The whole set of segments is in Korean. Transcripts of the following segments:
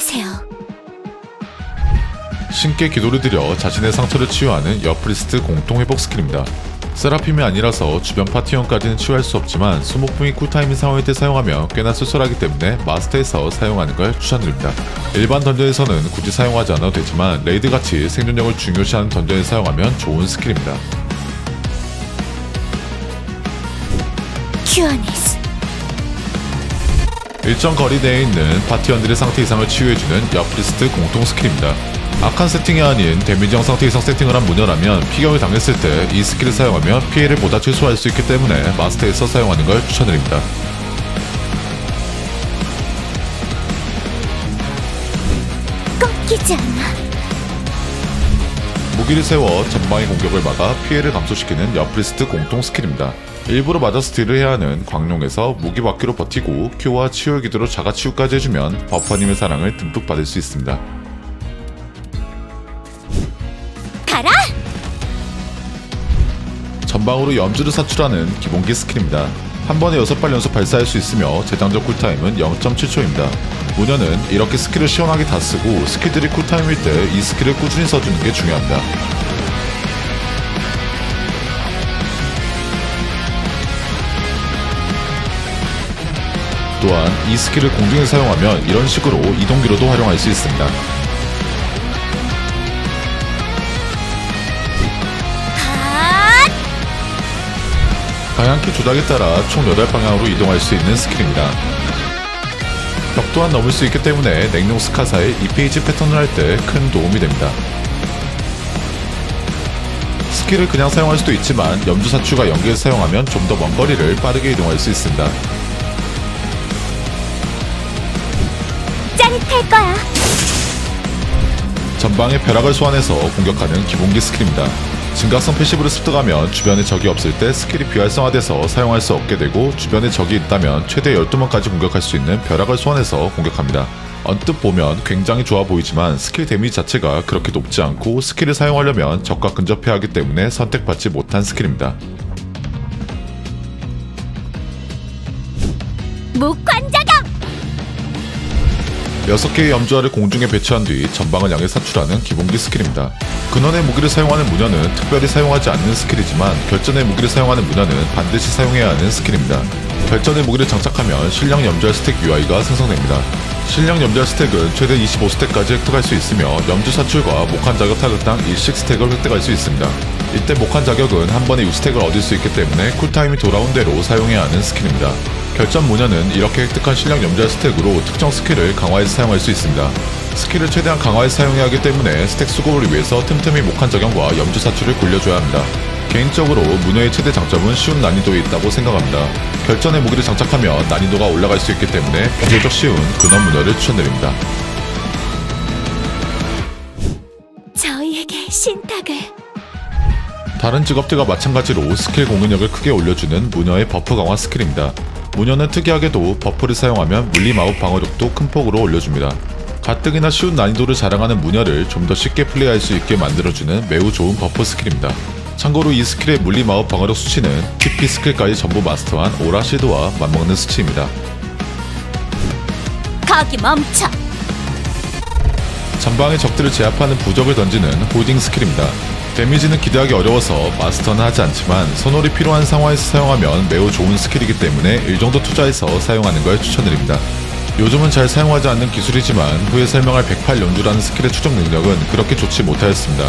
해주세요. 신께 기도를 드려 자신의 상처를 치유하는 여프리스트 공통회복 스킬입니다. 세라핌이 아니라서 주변 파티원까지는 치유할 수 없지만 수목풍이 쿨타임인 상황일 때 사용하면 꽤나 쏠쏠하기 때문에 마스터에서 사용하는 걸 추천드립니다. 일반 던전에서는 굳이 사용하지 않아도 되지만 레이드같이 생존력을 중요시하는 던전에 사용하면 좋은 스킬입니다. 큐어니스. 일정 거리 내에 있는 파티원들의 상태 이상을 치유해주는 여프리스트 공통 스킬입니다. 악한 세팅이 아닌 데미지형 상태 이상 세팅을 한 무녀라면 피격을 당했을 때 이 스킬을 사용하면 피해를 보다 최소화할 수 있기 때문에 마스터에서 사용하는 걸 추천드립니다. 꺾이지 않아. 무기를 세워 전방의 공격을 막아 피해를 감소시키는 여프리스트 공통 스킬입니다. 일부러 맞아서 딜을 해야 하는 광룡에서 무기 바퀴로 버티고 Q와 치유의 기도로 자가 치유까지 해주면 버퍼님의 사랑을 듬뿍 받을 수 있습니다. 가라! 전방으로 염주를 사출하는 기본기 스킬입니다. 한 번에 6발 연속 발사할 수 있으며 재장전 쿨타임은 0.7초입니다. 무녀는 이렇게 스킬을 시원하게 다 쓰고 스킬들이 쿨타임일 때 이 스킬을 꾸준히 써주는 게 중요합니다. 또한 이 스킬을 공중에 사용하면 이런 식으로 이동기로도 활용할 수 있습니다. 방향키 조작에 따라 총 8방향으로 이동할 수 있는 스킬입니다. 벽 또한 넘을 수 있기 때문에 냉동 스카사의 2페이지 패턴을 할 때 큰 도움이 됩니다. 스킬을 그냥 사용할 수도 있지만 염주 사추가 연계해서 사용하면 좀 더 먼 거리를 빠르게 이동할 수 있습니다. 짜릿할 거야. 전방에 벼락을 소환해서 공격하는 기본기 스킬입니다. 증각성 패시브를 습득하면 주변에 적이 없을 때 스킬이 비활성화돼서 사용할 수 없게 되고 주변에 적이 있다면 최대 12번까지 공격할 수 있는 벼락을 소환해서 공격합니다. 언뜻 보면 굉장히 좋아 보이지만 스킬 데미지 자체가 그렇게 높지 않고 스킬을 사용하려면 적과 근접해야 하기 때문에 선택받지 못한 스킬입니다. 목관자경! 6개의 염주알을 공중에 배치한 뒤 전방을 향해 사출하는 기본기 스킬입니다. 근원의 무기를 사용하는 무녀는 특별히 사용하지 않는 스킬이지만 결전의 무기를 사용하는 무녀는 반드시 사용해야 하는 스킬입니다. 결전의 무기를 장착하면 신령 염주알 스택 UI가 생성됩니다. 신령 염주알 스택은 최대 25스택까지 획득할 수 있으며 염주 사출과 목한 자격 타격당 1씩 스택을 획득할 수 있습니다. 이때 목한 자격은 한 번에 6스택을 얻을 수 있기 때문에 쿨타임이 돌아온 대로 사용해야 하는 스킬입니다. 결전 무녀는 이렇게 획득한 신령 염주알 스택으로 특정 스킬을 강화해서 사용할 수 있습니다. 스킬을 최대한 강화해서 사용해야 하기 때문에 스택 수급을 위해서 틈틈이 목한 자경과 염주 사출을 굴려줘야 합니다. 개인적으로 무녀의 최대 장점은 쉬운 난이도에 있다고 생각합니다. 결전의 무기를 장착하면 난이도가 올라갈 수 있기 때문에 비교적 쉬운 근원 무녀를 추천드립니다. 저희에게 신탁을. 다른 직업들과 마찬가지로 스킬 공격력을 크게 올려주는 무녀의 버프 강화 스킬입니다. 무녀는 특이하게도 버프를 사용하면 물리 마법 방어력도 큰 폭으로 올려줍니다. 가뜩이나 쉬운 난이도를 자랑하는 무녀를 좀 더 쉽게 플레이할 수 있게 만들어주는 매우 좋은 버프 스킬입니다. 참고로 이 스킬의 물리 마법 방어력 수치는 TP 스킬까지 전부 마스터한 오라 시드와 맞먹는 수치입니다. 거기 멈춰! 전방의 적들을 제압하는 부적을 던지는 홀딩 스킬입니다. 데미지는 기대하기 어려워서 마스터는 하지 않지만 선홀이 필요한 상황에서 사용하면 매우 좋은 스킬이기 때문에 일정도 투자해서 사용하는 걸 추천드립니다. 요즘은 잘 사용하지 않는 기술이지만 후에 설명할 108염주라는 스킬의 추적 능력은 그렇게 좋지 못하였습니다.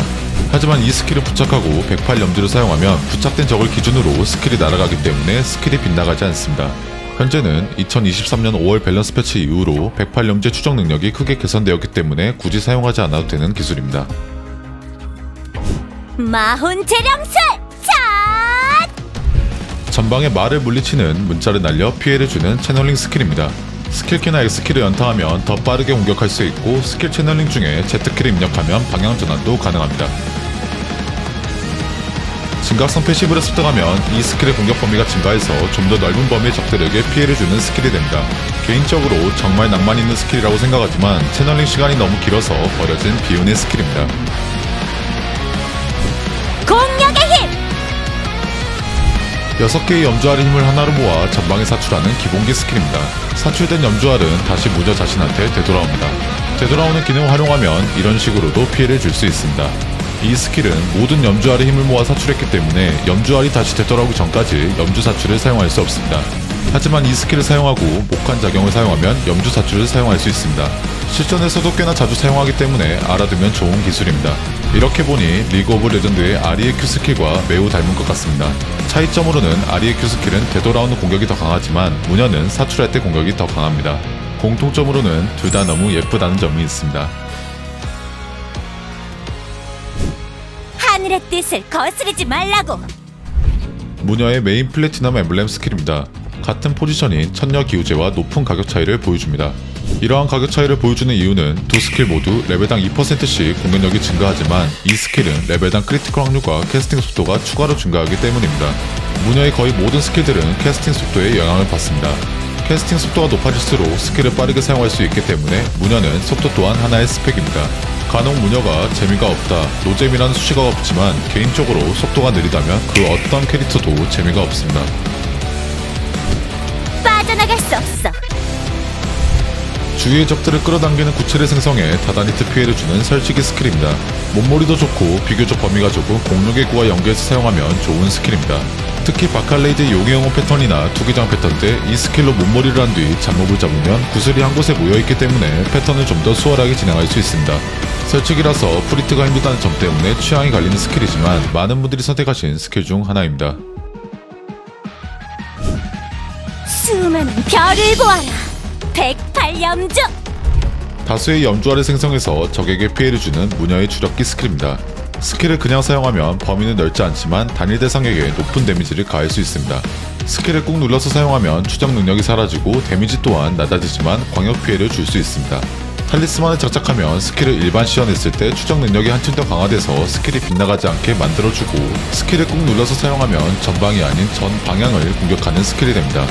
하지만 이 스킬을 부착하고 108염주를 사용하면 부착된 적을 기준으로 스킬이 날아가기 때문에 스킬이 빗나가지 않습니다. 현재는 2023년 5월 밸런스 패치 이후로 108염주의 추적 능력이 크게 개선되었기 때문에 굳이 사용하지 않아도 되는 기술입니다. 마혼 재령술! 샷! 전방에 말을 물리치는 문자를 날려 피해를 주는 채널링 스킬입니다. 스킬키나 X키를 연타하면 더 빠르게 공격할 수 있고 스킬 채널링 중에 Z키를 입력하면 방향 전환도 가능합니다. 증각성 패시브를 습득하면 이 스킬의 공격 범위가 증가해서 좀 더 넓은 범위의 적들에게 피해를 주는 스킬이 됩니다. 개인적으로 정말 낭만 있는 스킬이라고 생각하지만 채널링 시간이 너무 길어서 버려진 비운의 스킬입니다. 공력의 힘! 6개의 염주알의 힘을 하나로 모아 전방에 사출하는 기본기 스킬입니다. 사출된 염주알은 다시 무녀 자신한테 되돌아옵니다. 되돌아오는 기능을 활용하면 이런 식으로도 피해를 줄 수 있습니다. 이 스킬은 모든 염주알의 힘을 모아 사출했기 때문에 염주알이 다시 되돌아오기 전까지 염주 사출을 사용할 수 없습니다. 하지만 이 스킬을 사용하고 목환 작용을 사용하면 염주 사출을 사용할 수 있습니다. 실전에서도 꽤나 자주 사용하기 때문에 알아두면 좋은 기술입니다. 이렇게 보니 리그 오브 레전드의 아리의 Q 스킬과 매우 닮은 것 같습니다. 차이점으로는 아리의 Q 스킬은 되돌아오는 공격이 더 강하지만 무녀는 사출할 때 공격이 더 강합니다. 공통점으로는 둘 다 너무 예쁘다는 점이 있습니다. 하늘의 뜻을 거스르지 말라고. 무녀의 메인 플래티넘 엠블렘 스킬입니다. 같은 포지션인 천녀 기우제와 높은 가격 차이를 보여줍니다. 이러한 가격 차이를 보여주는 이유는 두 스킬 모두 레벨당 2%씩 공격력이 증가하지만 이 스킬은 레벨당 크리티컬 확률과 캐스팅 속도가 추가로 증가하기 때문입니다. 무녀의 거의 모든 스킬들은 캐스팅 속도에 영향을 받습니다. 캐스팅 속도가 높아질수록 스킬을 빠르게 사용할 수 있기 때문에 무녀는 속도 또한 하나의 스펙입니다. 간혹 무녀가 재미가 없다, 노잼이라는 수식어가 없지만 개인적으로 속도가 느리다면 그 어떤 캐릭터도 재미가 없습니다. 빠져나갈 수 없어. 주위의 적들을 끌어당기는 구체를 생성해 다다니트 피해를 주는 설치기 스킬입니다. 몸머리도 좋고 비교적 범위가 좁은 공룡의 구와 연계해서 사용하면 좋은 스킬입니다. 특히 바칼레이드의 용의영혼 패턴이나 투기장 패턴 때 이 스킬로 몸머리를 한 뒤 잡몹을 잡으면 구슬이 한 곳에 모여있기 때문에 패턴을 좀 더 수월하게 진행할 수 있습니다. 설치기라서 프리트가 힘들다는 점 때문에 취향이 갈리는 스킬이지만 많은 분들이 선택하신 스킬 중 하나입니다. 수많은 별을 보아라. 108염주. 다수의 염주알을 생성해서 적에게 피해를 주는 무녀의 주력기 스킬입니다. 스킬을 그냥 사용하면 범위는 넓지 않지만 단일 대상에게 높은 데미지를 가할 수 있습니다. 스킬을 꾹 눌러서 사용하면 추적 능력이 사라지고 데미지 또한 낮아지지만 광역 피해를 줄 수 있습니다. 탈리스만을 장착하면 스킬을 일반 시연했을 때 추적 능력이 한층 더 강화돼서 스킬이 빗나가지 않게 만들어주고 스킬을 꾹 눌러서 사용하면 전방이 아닌 전 방향을 공격하는 스킬이 됩니다.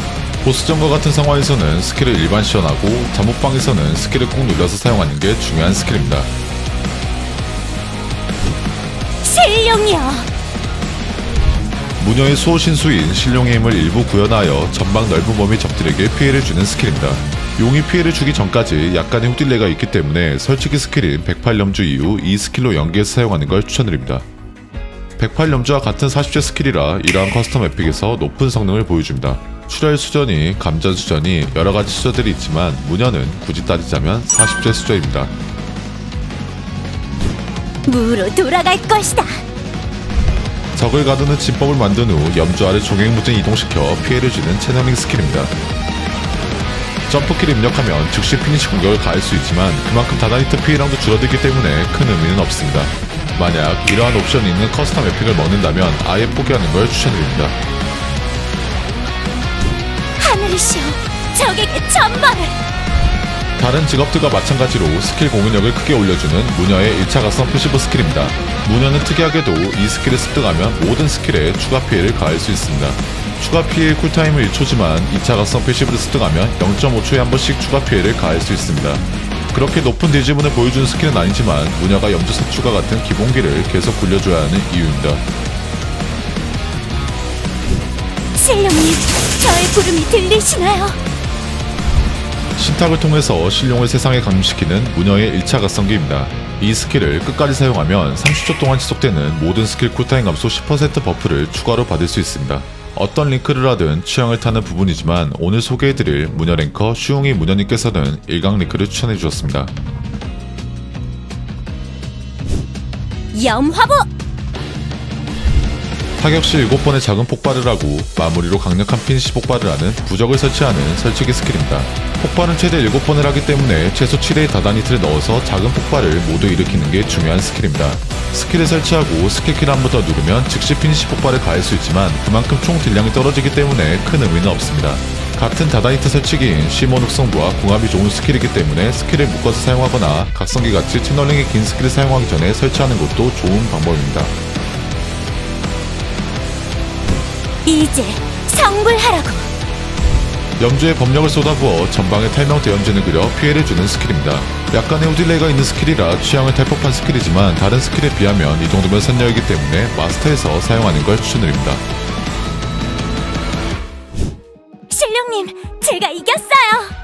보스전과 같은 상황에서는 스킬을 일반 시연하고 잠옷방에서는 스킬을 꾹 눌러서 사용하는 게 중요한 스킬입니다. 실룡이여. 무녀의 수호신수인 신룡의 힘을 일부 구현하여 전방 넓은 범위 적들에게 피해를 주는 스킬입니다. 용이 피해를 주기 전까지 약간의 후딜레가 있기 때문에 설치기 스킬인 108염주 이후 이 스킬로 연계해서 사용하는 걸 추천드립니다. 108염주와 같은 40제 스킬이라 이러한 커스텀 에픽에서 높은 성능을 보여줍니다. 출혈 수전이, 감전 수전이 여러가지 수저들이 있지만 무녀는 굳이 따지자면 40제 수저입니다. 무로 돌아갈 것이다. 적을 가두는 진법을 만든 후 염주알을 종횡무진 이동시켜 피해를 주는 채너밍 스킬입니다. 점프키를 입력하면 즉시 피니시 공격을 가할 수 있지만 그만큼 다다니트 피해량도 줄어들기 때문에 큰 의미는 없습니다. 만약 이러한 옵션이 있는 커스텀 에픽을 먹는다면 아예 포기하는 걸 추천드립니다. 하늘이시여, 적에게 전벌을. 다른 직업들과 마찬가지로 스킬 공격력을 크게 올려주는 무녀의 1차 각성 패시브 스킬입니다. 무녀는 특이하게도 이 스킬을 습득하면 모든 스킬에 추가 피해를 가할 수 있습니다. 추가 피해의 쿨타임은 1초지만 2차 각성 패시브를 습득하면 0.5초에 한 번씩 추가 피해를 가할 수 있습니다. 그렇게 높은 디지문을 보여주는 스킬은 아니지만 무녀가 염주 사출과 같은 기본기를 계속 굴려줘야 하는 이유입니다. 신룡님, 저의 부름이 들리시나요? 신탁을 통해서 신룡을 세상에 감염시키는 무녀의 1차 각성기입니다. 이 스킬을 끝까지 사용하면 30초 동안 지속되는 모든 스킬 쿨타임 감소 10% 버프를 추가로 받을 수 있습니다. 어떤 링크를 하든 취향을 타는 부분이지만 오늘 소개해드릴 무녀 랭커 슈웅이 무녀님께서는 일강 링크를 추천해주셨습니다. 염화보. 타격 시 7번의 작은 폭발을 하고 마무리로 강력한 피니시 폭발을 하는 부적을 설치하는 설치기 스킬입니다. 폭발은 최대 7번을 하기 때문에 최소 7회의 다다니트를 넣어서 작은 폭발을 모두 일으키는 게 중요한 스킬입니다. 스킬을 설치하고 스킬키를 한 번 더 누르면 즉시 피니시 폭발을 가할 수 있지만 그만큼 총 딜량이 떨어지기 때문에 큰 의미는 없습니다. 같은 다다니트 설치기인 시몬 흑성부와 궁합이 좋은 스킬이기 때문에 스킬을 묶어서 사용하거나 각성기같이 채널링이 긴 스킬을 사용하기 전에 설치하는 것도 좋은 방법입니다. 이제 성불하라고. 염주의 법력을 쏟아부어 전방에 탈명 대염진을 그려 피해를 주는 스킬입니다. 약간의 후딜레이가 있는 스킬이라 취향을 탈 법한 스킬이지만 다른 스킬에 비하면 이 정도면 선녀이기 때문에 마스터에서 사용하는 걸 추천드립니다. 실령님, 제가 이겼어요!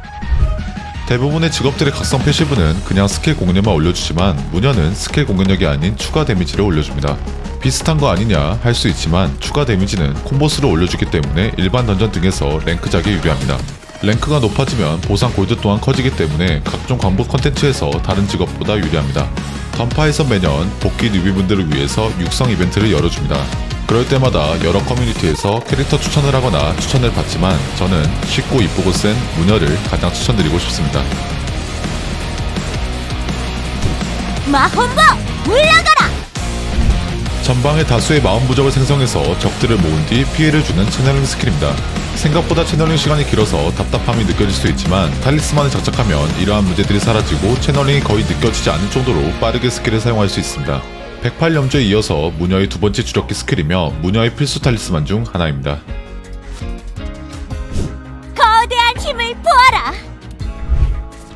대부분의 직업들의 각성 패시브는 그냥 스킬 공격력만 올려주지만 무녀는 스킬 공격력이 아닌 추가 데미지를 올려줍니다. 비슷한 거 아니냐 할 수 있지만 추가 데미지는 콤보수를 올려주기 때문에 일반 던전 등에서 랭크작에 유리합니다. 랭크가 높아지면 보상 골드 또한 커지기 때문에 각종 광부 컨텐츠에서 다른 직업보다 유리합니다. 던파에서 매년 복귀 뉴비분들을 위해서 육성 이벤트를 열어줍니다. 그럴 때마다 여러 커뮤니티에서 캐릭터 추천을 하거나 추천을 받지만 저는 쉽고 이쁘고 센 무녀를 가장 추천드리고 싶습니다. 마혼보 물러가라! 전방에 다수의 마음 부적을 생성해서 적들을 모은 뒤 피해를 주는 채널링 스킬입니다. 생각보다 채널링 시간이 길어서 답답함이 느껴질 수 있지만 탈리스만을 장착하면 이러한 문제들이 사라지고 채널링이 거의 느껴지지 않을 정도로 빠르게 스킬을 사용할 수 있습니다. 108염조에 이어서 무녀의 두 번째 주력기 스킬이며 무녀의 필수 탈리스만 중 하나입니다. 거대한 힘을 보아라!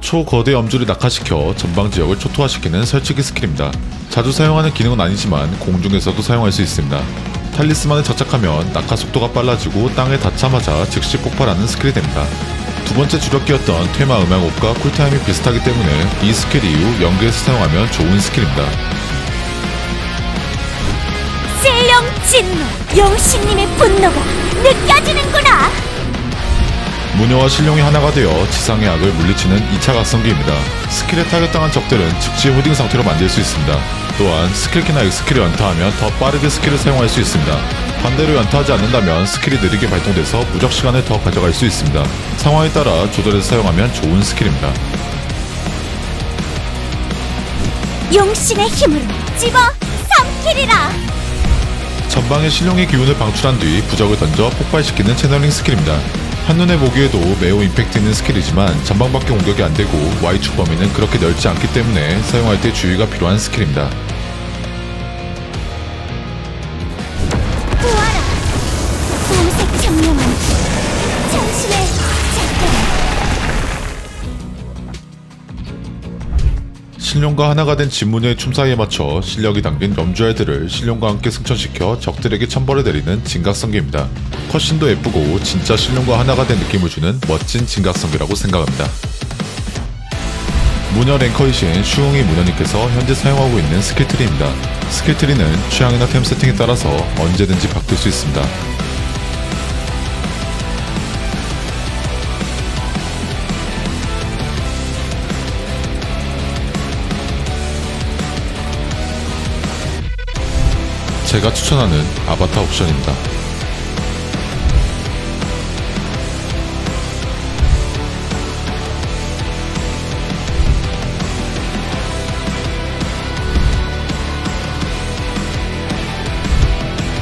초거대 염주를 낙하시켜 전방 지역을 초토화시키는 설치기 스킬입니다. 자주 사용하는 기능은 아니지만 공중에서도 사용할 수 있습니다. 탈리스만을 장착하면 낙하 속도가 빨라지고 땅에 닿자마자 즉시 폭발하는 스킬이 됩니다. 두 번째 주력기였던 테마 음향옥과 쿨타임이 비슷하기 때문에 이 스킬 이후 연계해서 사용하면 좋은 스킬입니다. 실령 진노! 영신님의 분노가 느껴지는구나! 무녀와 실룡이 하나가 되어 지상의 악을 물리치는 2차 각성기입니다. 스킬에 타격당한 적들은 즉시 호딩 상태로 만들 수 있습니다. 또한 스킬키나 X키를 연타하면 더 빠르게 스킬을 사용할 수 있습니다. 반대로 연타하지 않는다면 스킬이 느리게 발동돼서 무적 시간을 더 가져갈 수 있습니다. 상황에 따라 조절해서 사용하면 좋은 스킬입니다. 용신의 힘으로 집어 삼키리라! 전방에 실룡의 기운을 방출한 뒤 부적을 던져 폭발시키는 채널링 스킬입니다. 한눈에 보기에도 매우 임팩트 있는 스킬이지만 전방밖에 공격이 안되고 Y축 범위는 그렇게 넓지 않기 때문에 사용할 때 주의가 필요한 스킬입니다. 보아라! 보색 청룡은 정신의 작가라! 실룡과 하나가 된 진무녀의 춤 사이에 맞춰 실력이 담긴 염주알들을 실룡과 함께 승천시켜 적들에게 천벌을 내리는 진각성기입니다. 컷신도 예쁘고 진짜 실룡과 하나가 된 느낌을 주는 멋진 진각성기라고 생각합니다. 무녀 랭커이신 슈웅이 무녀님께서 현재 사용하고 있는 스킬트리입니다. 스킬트리는 취향이나 템 세팅에 따라서 언제든지 바뀔 수 있습니다. 제가 추천하는 아바타 옵션입니다.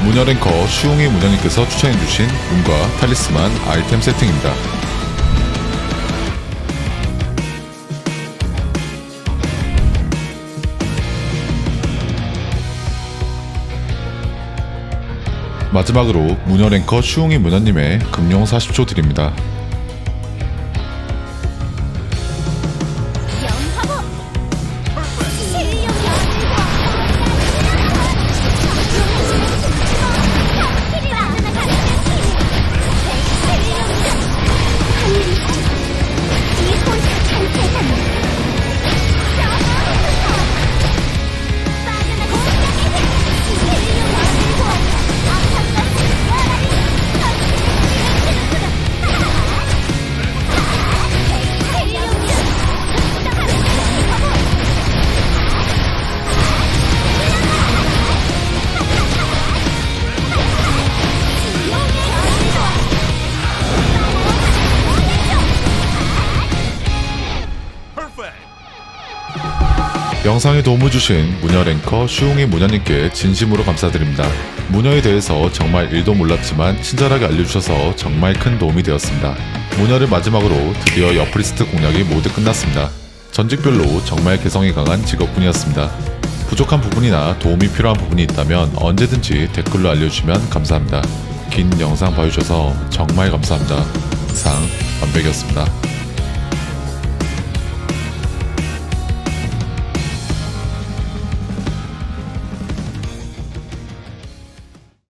무녀 랭커 슈웅이 무녀님께서 추천해주신 문과 탈리스만 아이템 세팅입니다. 마지막으로 무녀 랭커 슈웅이 무녀님의 금용 40초 드립니다. 영상에 도움을 주신 무녀 랭커 슈웅이 무녀님께 진심으로 감사드립니다. 무녀에 대해서 정말 1도 몰랐지만 친절하게 알려주셔서 정말 큰 도움이 되었습니다. 무녀를 마지막으로 드디어 여프리스트 공략이 모두 끝났습니다. 전직별로 정말 개성이 강한 직업군이었습니다. 부족한 부분이나 도움이 필요한 부분이 있다면 언제든지 댓글로 알려주시면 감사합니다. 긴 영상 봐주셔서 정말 감사합니다. 이상 완벽이었습니다.